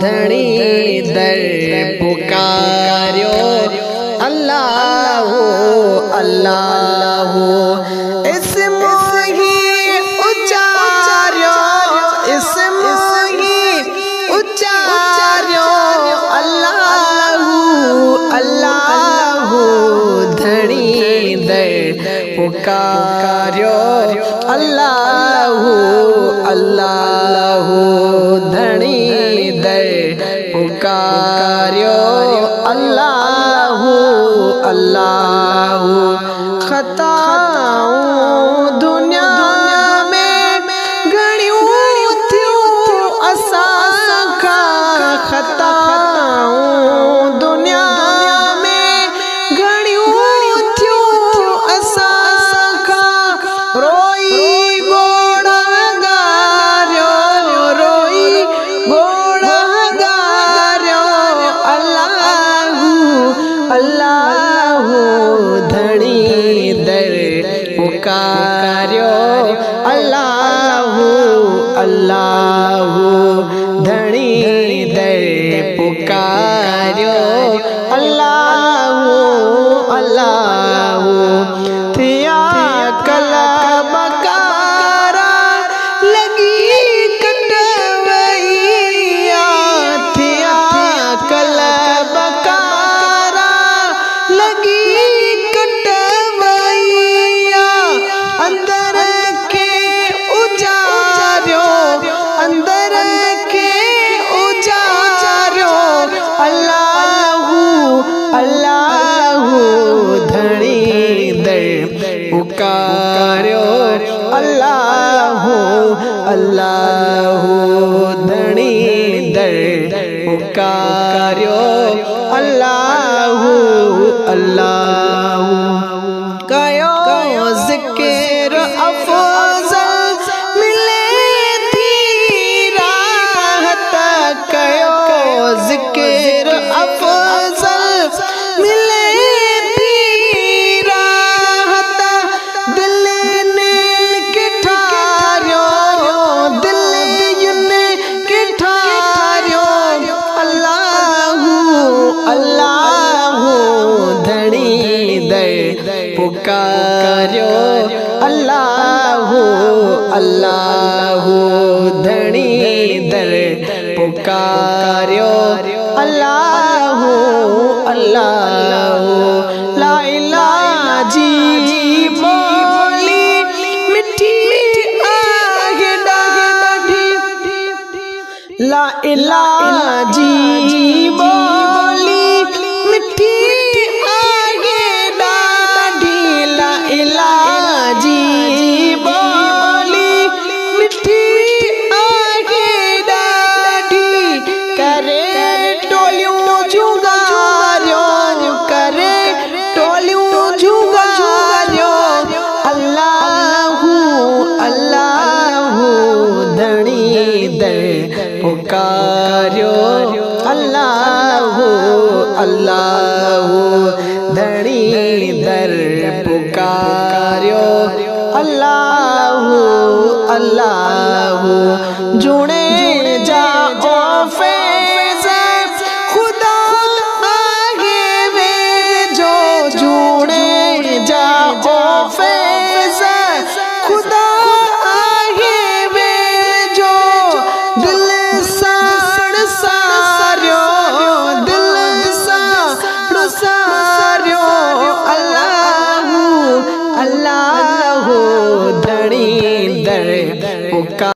धनी दर पुकार्यो अल्लाह अल्लाह इसम ही उच्चार्यो इसम ही उच्चार्यो अल्लाह अल्लाह धनी दर पुकार्यो अल्लाह अल्लाह धनी दर पुकार्यो अल्लाह अल्लाह खताऊं दुनिया में घणियूं थियूं असां खां खताऊं दुनिया में घणियूं थियूं असां खां रोई गोड़गारियो रोई गोड़गारियो अल्लाह अल्लाह धनी दर पुकार्यो अल्लाह अल्लाह धनी दर पुकार्यो अल्लाह अल्लाह थिया कल बकारा लगी कटवैया थिया कल बकारा लगी कटवैया अंदर के उजार्यो अंदर के उजार्यो अल्लाह अल्लाह धनी दर पुकार्यो अल्लाह अल्लाह धनी दर पुकार्यो अल्लाह अल्लाह कयो ज़िक्र अफ़ज़ल मिले थी राहत कयो ज़िक्र अफ़ज़ल मिले थी राहत दिल ने के ठारियो दिल ने के ठारियो अल्लाह अल्लाह धनी दर पुकार्यो अल्लाह अल्लाह धनी दर पुकार्यो अल्लाह अल्लाह ला इलाहा जी बोली मिठी आगे ॾाढी ला इलाहा जी बोली मिठी आगे ॾाढी ला इलाहा जी बोली मिठी आगे ॾाढी करे टोलियूं जुगारियो करे टोलियूं जुगारियो अल्लाह अल्लाह धनी दर पुकार्यो अल्लाह अल्लाह धनी दर पुकार्यो अल्लाह अल्लाह जुड़े जाओ फैज़ खुदा आगे वे जो जुड़े जाओ फैज़ खुदा आगे वे जो दिल साड़ सारियो दिल साड़ सारियो अल्लाह अल्लाह धनी दर पुकार